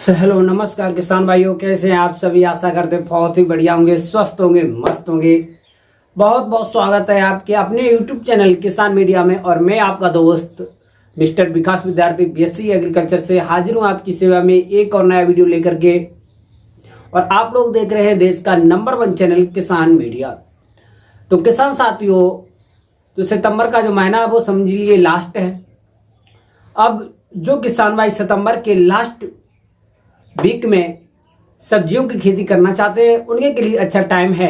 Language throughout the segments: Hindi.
हेलो नमस्कार किसान भाइयों, कैसे हैं आप सभी। आशा करते हैं बहुत ही बढ़िया होंगे, स्वस्थ होंगे, मस्त होंगे। बहुत बहुत स्वागत है आपके अपने यूट्यूब चैनल किसान मीडिया में। और मैं आपका दोस्त मिस्टर विकास विद्यार्थी बीएससी एग्रीकल्चर से हाजिर हूं आपकी सेवा में एक और नया वीडियो लेकर के। और आप लोग देख रहे हैं देश का नंबर 1 चैनल किसान मीडिया। तो किसान साथियों, तो सितंबर का जो महीना है वो समझ लीजिए लास्ट है। अब जो किसान भाई सितंबर के लास्ट वीक में सब्जियों की खेती करना चाहते हैं उनके के लिए अच्छा टाइम है।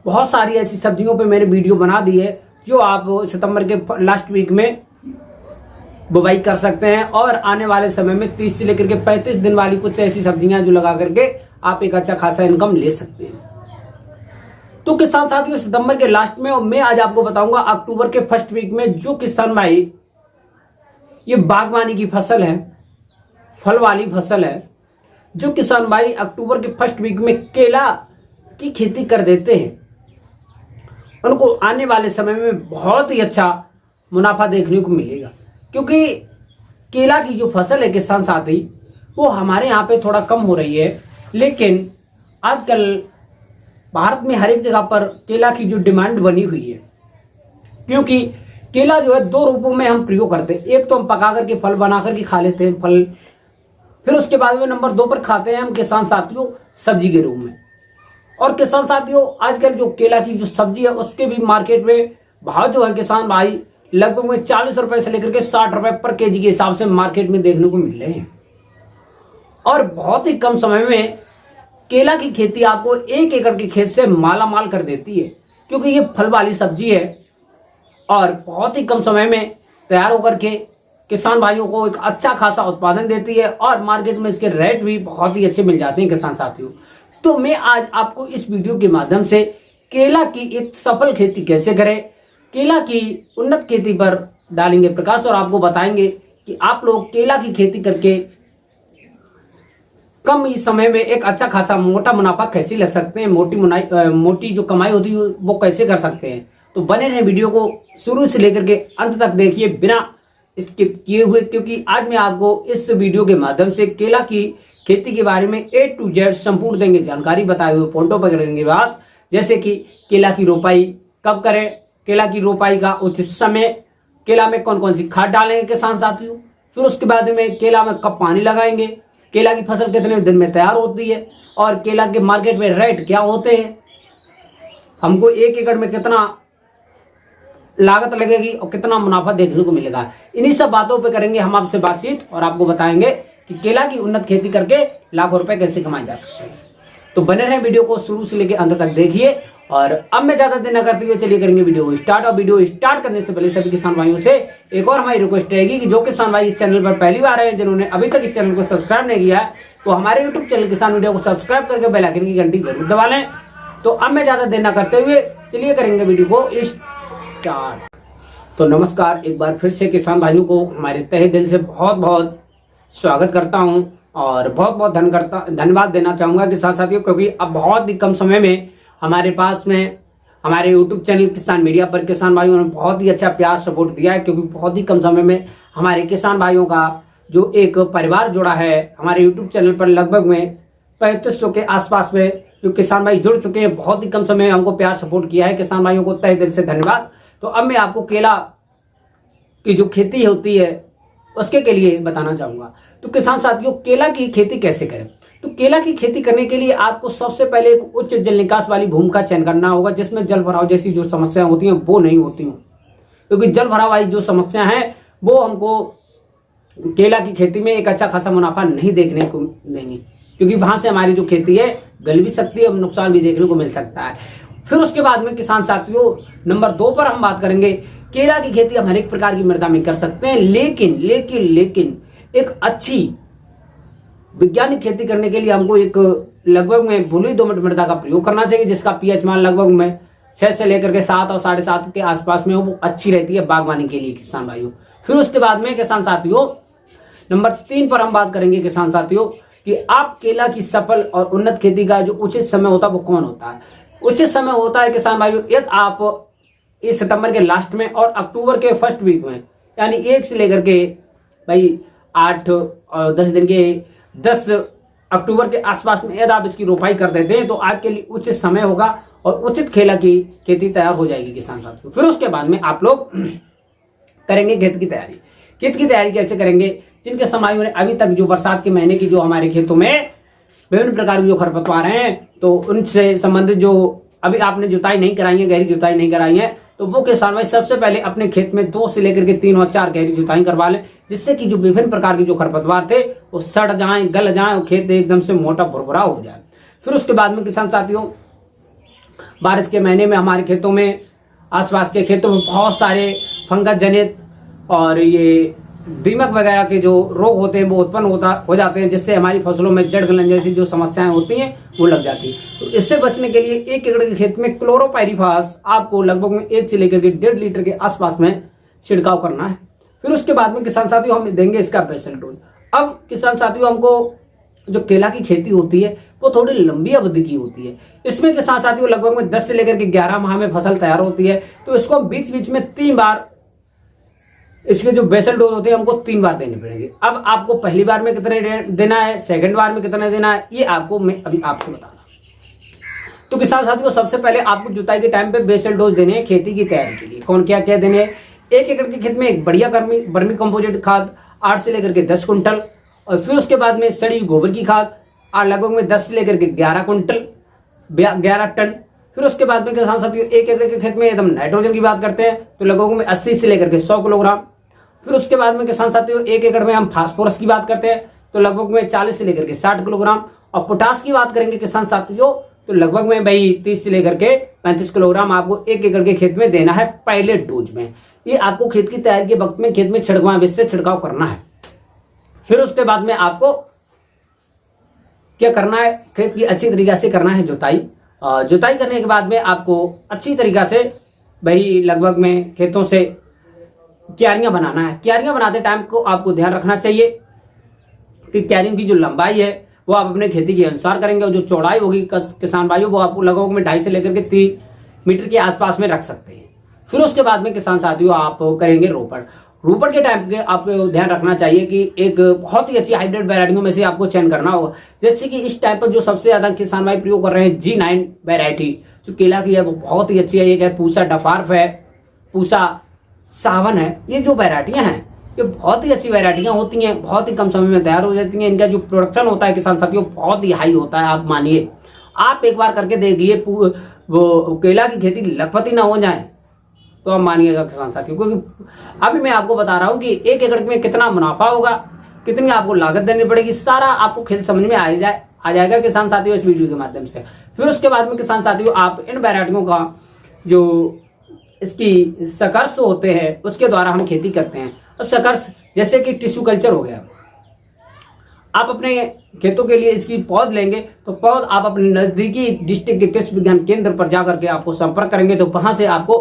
बहुत सारी ऐसी सब्जियों पे मैंने वीडियो बना दी है जो आप सितंबर के लास्ट वीक में बुवाई कर सकते हैं। और आने वाले समय में 30 से लेकर के 35 दिन वाली कुछ ऐसी सब्जियां जो लगा करके आप एक अच्छा खासा इनकम ले सकते हैं। तो किसान साथियों, सितंबर के लास्ट में और मैं आज आपको बताऊंगा अक्टूबर के फर्स्ट वीक में जो किसान भाई ये बागवानी की फसल है, फल वाली फसल है, जो किसान भाई अक्टूबर के फर्स्ट वीक में केला की खेती कर देते हैं उनको आने वाले समय में बहुत ही अच्छा मुनाफा देखने को मिलेगा। क्योंकि केला की जो फसल है किसान साथी वो हमारे यहाँ पे थोड़ा कम हो रही है, लेकिन आजकल भारत में हर एक जगह पर केला की जो डिमांड बनी हुई है। क्योंकि केला जो है 2 रूपों में हम प्रयोग करते हैं। एक तो हम पका करके फल बना करके खा लेते हैं फल, फिर उसके बाद में नंबर 2 पर खाते हैं हम किसान साथियों सब्जी के रूप में। और किसान साथियों, आजकल जो केला की जो सब्जी है उसके भी मार्केट में भाव जो है किसान भाई लगभग में 40 रुपए से लेकर के 60 रुपए पर केजी के हिसाब से मार्केट में देखने को मिल रहे हैं। और बहुत ही कम समय में केला की खेती आपको 1 एकड़ के खेत से माला माल कर देती है। क्योंकि ये फल वाली सब्जी है और बहुत ही कम समय में तैयार होकर के किसान भाइयों को एक अच्छा खासा उत्पादन देती है और मार्केट में इसके रेट भी बहुत ही अच्छे मिल जाते हैं किसान साथियों। तो मैं आज आपको इस वीडियो के माध्यम से केला की एक सफल खेती कैसे करें, केला की उन्नत खेती पर डालेंगे प्रकाश और आपको बताएंगे कि आप लोग केला की खेती करके कम ही समय में एक अच्छा खासा मोटा मुनाफा कैसे लग सकते हैं, मोटी जो कमाई होती है वो कैसे कर सकते हैं। तो बने रहे वीडियो को शुरू से लेकर के अंत तक देखिए बिना स्किप किए हुए, क्योंकि आज मैं आपको इस वीडियो के माध्यम से केला की खेती के बारे में A to Z संपूर्ण देंगे जानकारी बताए हुए फोटो पकड़ेंगे बात। जैसे कि केला की रोपाई कब करें, केला की रोपाई का उचित समय, केला में कौन कौन सी खाद डालेंगे किसान साथियों, फिर उसके बाद में केला में कब पानी लगाएंगे, केला की फसल कितने दिन में तैयार होती है और केला के मार्केट में रेट क्या होते हैं, हमको 1 एकड़ में कितना लागत लगेगी और कितना मुनाफा देखने को मिलेगा। इन्हीं सब बातों पे करेंगे हम आपसे बातचीत और आपको बताएंगे कि केला की उन्नत खेती करके लाखों रुपए कैसे कमाए जा सकते हैं। तो बने रहे वीडियो को शुरू से लेकर अंत तक देखिए। और अब मैं ज्यादा देर न करते हुए चलिए करेंगे वीडियो स्टार्ट। और वीडियो स्टार्ट करने से पहले सभी किसान भाइयों से एक और हमारी रिक्वेस्ट रहेगी कि जो किसान भाई इस चैनल पर पहली बार आए, जिन्होंने अभी तक इस चैनल को सब्सक्राइब नहीं किया है, तो हमारे यूट्यूब चैनल किसान मीडिया को सब्सक्राइब करके बेल आइकन की घंटी जरूर दबा लें। तो अब मैं ज्यादा देर न करते हुए चलिए करेंगे वीडियो को स्टार्ट। तो नमस्कार, एक बार फिर से किसान भाइयों को हमारे तहे दिल से बहुत बहुत स्वागत करता हूं और बहुत बहुत धन्यवाद देना चाहूंगा किसान साथियों। क्योंकि अब बहुत ही कम समय में हमारे पास में हमारे यूट्यूब चैनल किसान मीडिया पर किसान भाइयों ने बहुत ही अच्छा प्यार सपोर्ट दिया है। क्योंकि बहुत ही कम समय में हमारे किसान भाइयों का जो एक परिवार जुड़ा है हमारे यूट्यूब चैनल पर, लगभग में 3500 के आसपास में जो किसान भाई जुड़ चुके हैं। बहुत ही कम समय में हमको प्यार सपोर्ट किया है, किसान भाइयों को तहे दिल से धन्यवाद। तो अब मैं आपको केला की जो खेती होती है उसके के लिए बताना चाहूंगा। तो किसान साथियों, केला की खेती कैसे करें। तो केला की खेती करने के लिए आपको सबसे पहले एक उच्च जल निकास वाली भूमि का चयन करना होगा, जिसमें जल भराव जैसी जो समस्याएं होती हैं वो नहीं होती हैं। क्योंकि जल भराव वाली जो समस्या है वो हमको केला की खेती में एक अच्छा खासा मुनाफा नहीं देखने को देंगी। क्योंकि वहां से हमारी जो खेती है गल भी सकती है, नुकसान भी देखने को मिल सकता है। फिर उसके बाद में किसान साथियों नंबर 2 पर हम बात करेंगे। केला की खेती हम हर एक प्रकार की मृदा में कर सकते हैं, लेकिन एक अच्छी वैज्ञानिक खेती करने के लिए हमको एक लगभग में भूली दोमट मृदा का प्रयोग करना चाहिए, जिसका पीएच मान लगभग में 6 से लेकर के 7 और 7.5 के आसपास में वो अच्छी रहती है बागवानी के लिए किसान भाइयों। फिर उसके बाद में किसान साथियों नंबर 3 पर हम बात करेंगे किसान साथियों कि आप केला की सफल और उन्नत खेती का जो उचित समय होता है वो कौन होता है। उचित समय होता है किसान भाइयों यदि आप इस सितंबर के लास्ट में और अक्टूबर के फर्स्ट वीक में, यानी 1 से लेकर के भाई 8 और 10 दिन के 10 अक्टूबर के आसपास में यदि आप इसकी रोपाई कर देते हैं तो आपके लिए उचित समय होगा और उचित खेला की खेती तैयार हो जाएगी किसान साथियों। फिर उसके बाद में आप लोग करेंगे खेत की तैयारी। खेत की तैयारी कैसे करेंगे? जिनके समायों ने अभी तक जो बरसात के महीने की जो हमारे खेतों में विभिन्न प्रकार के जो खरपतवार हैं तो उनसे संबंधित जो अभी आपने जुताई नहीं कराई है, गहरी जुताई नहीं कराई है, तो वो किसान भाई सबसे पहले अपने खेत में 2 से लेकर के 3 और 4 गहरी जुताई करवा लें, जिससे कि जो विभिन्न प्रकार के जो खरपतवार थे वो सड़ जाएं, गल जाएं और खेत एकदम से मोटा भुरभुरा हो जाए। फिर उसके बाद में किसान साथियों बारिश के महीने में हमारे खेतों में, आसपास के खेतों में बहुत सारे फंगस जनित और ये दीमक वगैरह के जो रोग होते हैं वो उत्पन्न हो जाते हैं, जिससे हमारी फसलों में जड़ गलन जैसी जो समस्याएं होती हैं वो लग जाती है। तो इससे बचने के लिए 1 एकड़ के खेत में क्लोरोपाइरीफास आपको लगभग में 1 से लेकर के 1.5 लीटर के आसपास में छिड़काव करना है। फिर उसके बाद में किसान साथियों हम देंगे इसका बेसल डोज। अब किसान साथियों हमको जो केला की खेती होती है वो थोड़ी लंबी अवधि की होती है। इसमें किसान साथियों लगभग में 10 से लेकर के 11 माह में फसल तैयार होती है। तो इसको बीच बीच में 3 बार इसके जो बेसल डोज होते हैं हमको 3 बार देने पड़ेंगे। अब आपको पहली बार में कितने देना है, सेकंड बार में कितने देना है, ये आपको मैं अभी आपको बताना। तो किसान साथियों सबसे पहले आपको जुताई के टाइम पे बेसल डोज देने हैं खेती की तैयारी के लिए। कौन क्या क्या देने हैं? 1 एकड़ के खेत में एक बढ़िया वर्मी कंपोजिट खाद 8 से लेकर के 10 कुंटल, और फिर उसके बाद में सड़ी गोबर की खाद लगभग में 10 से लेकर के 11 कुंटल 11 टन। फिर उसके बाद में किसान साथियों 1 एकड़ के खेत में एकदम नाइट्रोजन की बात करते हैं तो लगभग में 80 से लेकर के 100 किलोग्राम। फिर उसके बाद में किसान साथियों 1 एकड़ में हम फास्फोरस की बात करते हैं तो लगभग में 40 से लेकर के 60 किलोग्राम, और पोटास की बात करेंगे किसान साथियों तो लगभग में भाई 30 से लेकर के 35 किलोग्राम आपको 1 एकड़ के खेत में देना है पहले डोज में। ये आपको खेत की तैयारी के वक्त में खेत में छिड़काव करना है। फिर उसके बाद में आपको क्या करना है? खेत की अच्छी तरीके से करना है जुताई। जुताई करने के बाद में आपको अच्छी तरीका से भाई लगभग में खेतों से क्यारियां बनाना है। क्यारियां बनाते टाइम को आपको ध्यान रखना चाहिए कि क्यारियों की जो लंबाई है वो आप अपने खेती के अनुसार करेंगे, और जो चौड़ाई होगी किसान भाइयों वो आपको लगभग में 2.5 से लेकर के 3 मीटर के आसपास में रख सकते हैं। फिर उसके बाद में किसान साथियों आप करेंगे रोपण। रोपण के टाइम पे आपको ध्यान रखना चाहिए कि एक बहुत ही अच्छी हाइब्रिड वैरायटियों में से आपको चयन करना होगा। जैसे कि इस टाइम पर जो सबसे ज्यादा किसान भाई प्रयोग कर रहे हैं G9 वैरायटी जो केला की है वो बहुत ही अच्छी है। एक है पूसा डफार्फ है, पूसा सावन है। ये जो वैरायटियां हैं ये बहुत ही अच्छी वैरायटियां होती हैं, बहुत ही कम समय में तैयार हो जाती हैं। इनका जो प्रोडक्शन होता है किसान साथियों बहुत ही हाई होता है। आप मानिए, आप एक बार करके देखिए वो केला की खेती लखपति ना हो जाए तो आप मानिएगा किसान साथियों, क्योंकि अभी मैं आपको बता रहा हूं कि 1 एकड़ में कितना मुनाफा होगा, कितनी आपको लागत देनी पड़ेगी, सारा आपको खेल समझ में आ जाएगा किसान साथियों इस वीडियो के माध्यम से। फिर उसके बाद में किसान साथियों आप इन वैरायटियों का जो इसकी सकर्स होते हैं उसके द्वारा हम खेती करते हैं। अब सकर्स जैसे कि टिश्यू कल्चर हो गया, आप अपने खेतों के लिए इसकी पौध लेंगे तो पौध आप अपने नजदीकी डिस्ट्रिक्ट के कृषि विज्ञान केंद्र पर जाकर के आपको संपर्क करेंगे तो वहां से आपको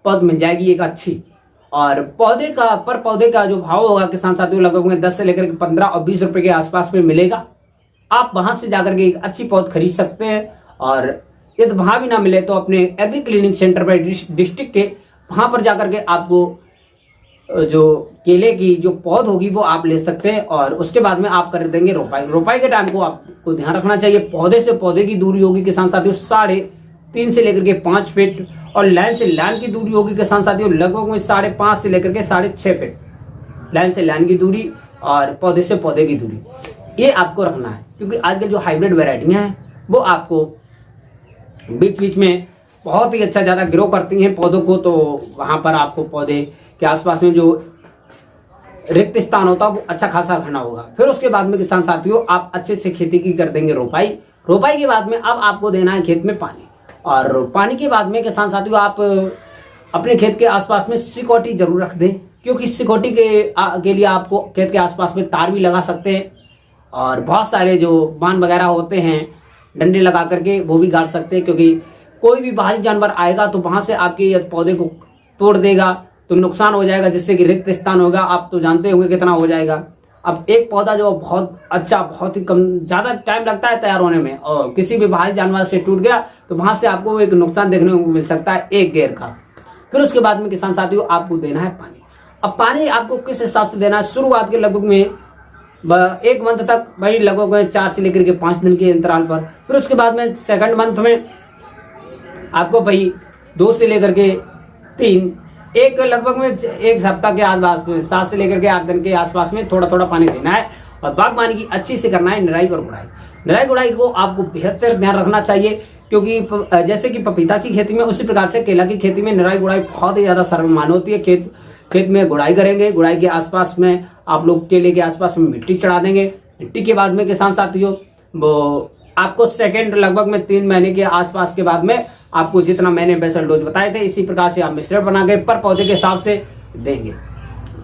पौध मिल जाएगी एक अच्छी। और पौधे का जो भाव होगा किसान साथियों लगभग 10 से लेकर 15 और 20 रुपए के आसपास में मिलेगा। आप वहां से जाकर के एक अच्छी पौध खरीद सकते हैं, और यदि वहां भी ना मिले तो अपने एग्री क्लिनिक सेंटर पर डिस्ट्रिक्ट के वहां पर जाकर के आपको जो केले की जो पौध होगी वो आप ले सकते हैं। और उसके बाद में आप कर देंगे रोपाई। रोपाई के टाइम को आपको ध्यान रखना चाहिए, पौधे से पौधे की दूरी होगी किसान साथियों 3.5 से लेकर के 5 फीट, और लाइन से लाइन की दूरी होगी किसान साथियों लगभग में 5.5 से लेकर के 6.5 फीट लाइन से लाइन की दूरी, और पौधे से पौधे की दूरी ये आपको रखना है। क्योंकि आजकल जो हाइब्रिड वैरायटियां हैं वो आपको बीच बीच में बहुत ही अच्छा ज्यादा ग्रो करती हैं पौधों को, तो वहां पर आपको पौधे के आसपास में जो रिक्त स्थान होता है वो अच्छा खासा रखना होगा। फिर उसके बाद में किसान साथियों आप अच्छे से खेती की कर देंगे रोपाई। रोपाई के बाद में अब आपको देना है खेत में पानी, और पानी के बाद में किसान साथियों आप अपने खेत के आसपास में सिक्योरिटी जरूर रख दें, क्योंकि सिक्योरिटी के लिए आपको खेत के आसपास में तार भी लगा सकते हैं, और बहुत सारे जो बांध वगैरह होते हैं डंडे लगा करके वो भी गाड़ सकते हैं, क्योंकि कोई भी बाहरी जानवर आएगा तो वहां से आपके पौधे को तोड़ देगा तो नुकसान हो जाएगा, जिससे कि रिक्त स्थान होगा आप तो जानते होंगे कितना हो जाएगा। अब एक पौधा जो बहुत अच्छा बहुत ही कम ज्यादा टाइम लगता है तैयार होने में, और किसी भी बाहरी जानवर से टूट गया तो वहां से आपको एक नुकसान देखने को मिल सकता है एक गेर का। फिर उसके बाद में किसान साथियों आपको देना है पानी। अब पानी आपको किस हिसाब से देना है? शुरुआत के लगभग में 1 मंथ तक भाई लगभग 4 से लेकर के 5 दिन के अंतराल पर। फिर उसके बाद में सेकंड मंथ में आपको भाई 2 से लेकर के 3 एक लगभग में 1 सप्ताह के आसपास में 7 से लेकर के 8 दिन के आसपास में थोड़ा थोड़ा पानी देना है और बागबानी की अच्छी से करना है निराई और गुड़ाई। निराई गुड़ाई को आपको बेहतर ध्यान रखना चाहिए, क्योंकि जैसे कि पपीता की खेती में उसी प्रकार से केला की खेती में निराई गुड़ाई बहुत ही ज्यादा सर्वमान्य होती है। खेत में गुड़ाई करेंगे, गुड़ाई के आसपास में आप लोग केले के आसपास में मिट्टी चढ़ा देंगे। मिट्टी के बाद में किसान साथियों वो आपको सेकंड लगभग में 3 महीने के आसपास के बाद में आपको जितना मैंने बेसल डोज बताए थे इसी प्रकार से आप मिश्रण बना के पर पौधे के हिसाब से देंगे।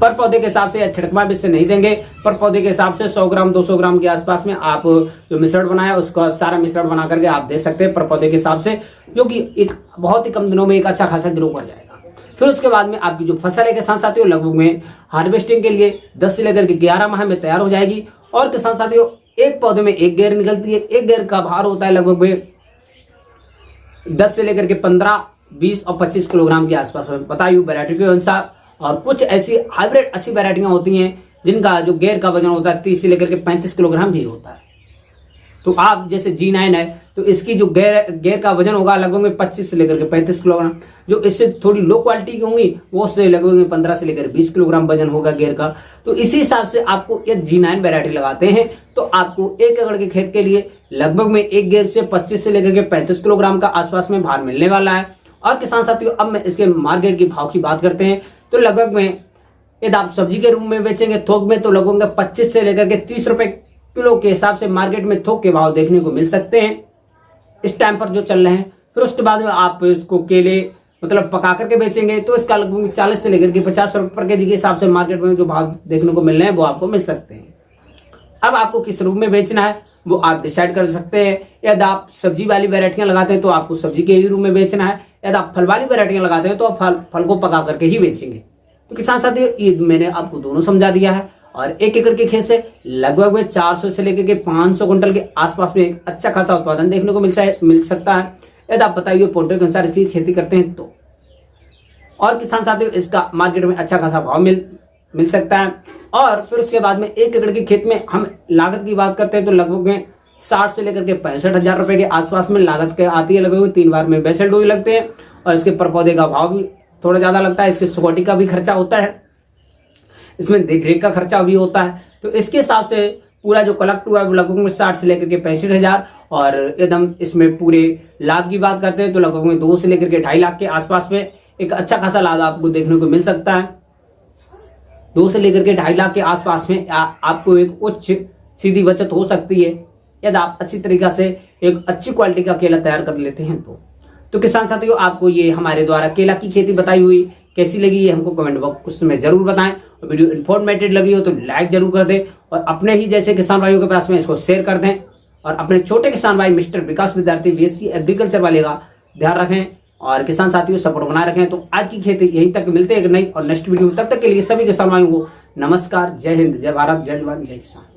पर पौधे के हिसाब से या छिड़कवा भी से नहीं देंगे, पर पौधे के हिसाब से 100 ग्राम 200 ग्राम के आसपास में आप जो मिश्रण बनाया उसका सारा मिश्रण बना करके आप दे सकते हैं पर पौधे के हिसाब से, जो कि एक बहुत ही कम दिनों में एक अच्छा खासा ग्रो कर जाएगा। फिर उसके बाद में आपकी जो फसल है किसान साथियों लगभग में हार्वेस्टिंग के लिए 10 से लेकर के 11 माह में तैयार हो जाएगी। और किसान साथियों एक पौधे में 1 गेर निकलती है। 1 गेर का भार होता है लगभग में 10 से लेकर के 15, 20 और 25 किलोग्राम के आसपास में बताई वैरायटी के अनुसार। और कुछ ऐसी हाइब्रिड अच्छी वैरायटियां होती हैं जिनका जो गेर का वजन होता है 30 से लेकर के 35 किलोग्राम भी होता है। तो आप जैसे G9 है तो इसकी जो गेर का वजन होगा लगभग में 25 से लेकर के 35 किलोग्राम। जो इससे थोड़ी लो क्वालिटी की होंगी वो उससे लगभग में 15 से लेकर 20 किलोग्राम वजन होगा गेर का। तो इसी हिसाब से आपको एक G9 वैरायटी लगाते हैं तो आपको 1 एकड़ के खेत के लिए लगभग में 1 गेर से 25 से लेकर के 35 किलोग्राम का आसपास में भार मिलने वाला है। और किसान साथियों अब मैं इसके मार्केट की भाव की बात करते हैं तो लगभग में यदि आप सब्जी के रूप में बेचेंगे थोक में तो लगभग 25 से लेकर के 30 रुपए किलो के हिसाब से मार्केट में थोक के भाव देखने को मिल सकते हैं इस टाइम पर जो चल रहे हैं। फिर उसके बाद में आप इसको केले मतलब पका करके बेचेंगे तो इसका लगभग 40 से लेकर के 50 रुपए पर केजी के हिसाब से मार्केट में जो भाव देखने को मिल रहे हैं वो आपको मिल सकते हैं। अब आपको किस रूप में बेचना है वो आप डिसाइड कर सकते हैं। यदि आप सब्जी वाली वैरायटियां लगाते हैं तो आपको सब्जी के ही रूप में बेचना है, यदि आप फल वाली वैरायटियां लगाते हैं तो आप फल को पका करके ही बेचेंगे। तो किसान साथियों ये मैंने आपको दोनों समझा दिया है। और 1 एकड़ के खेत से लगभग में 400 से लेकर के 500 क्विंटल के आसपास में एक अच्छा खासा उत्पादन देखने को मिल सकता है यदि आप बताइए पोर्टल के अनुसार इसकी खेती करते हैं तो। और किसान साथियों इसका मार्केट में अच्छा खासा भाव मिल सकता है। और फिर उसके बाद में 1 एकड़ के खेत में हम लागत की बात करते हैं तो लगभग में 60 से लेकर के 65,000 रुपए के आसपास में लागत के आती है। लगभग 3 बार में बेसल डोज लगते हैं और इसके पर पौधे का भाव भी थोड़ा ज्यादा लगता है। इसके सिक्योरिटी का भी खर्चा होता है, इसमें देखरेख का खर्चा भी होता है। तो इसके हिसाब से पूरा जो कलेक्ट हुआ है वो लगभग में 60 से लेकर के 65,000। और एकदम इसमें पूरे लाभ की बात करते हैं तो लगभग में 2 से लेकर के 2.5 लाख के आसपास में एक अच्छा खासा लाभ आपको देखने को मिल सकता है। 2 से लेकर के 2.5 लाख के आसपास में आपको एक उच्च सीधी बचत हो सकती है यदि आप अच्छी तरीका से एक अच्छी क्वालिटी का केला तैयार कर लेते हैं तो किसान साथियों आपको ये हमारे द्वारा केला की खेती बताई हुई कैसी लगी ये हमको कमेंट बॉक्स में जरूर बताएं। और वीडियो इन्फॉर्मेटिव लगी हो तो लाइक जरूर कर दें और अपने ही जैसे किसान भाइयों के पास में इसको शेयर कर दें। और अपने छोटे किसान भाई मिस्टर विकास विद्यार्थी BSc एग्रीकल्चर वाले का ध्यान रखें और किसान साथियों सपोर्ट बनाए रखें। तो आज की खेती यहीं तक, मिलते हैं एक नई और नेक्स्ट वीडियो में। तब तक के लिए सभी किसान भाइयों को नमस्कार, जय हिंद, जय भारत, जय जवान, जय किसान।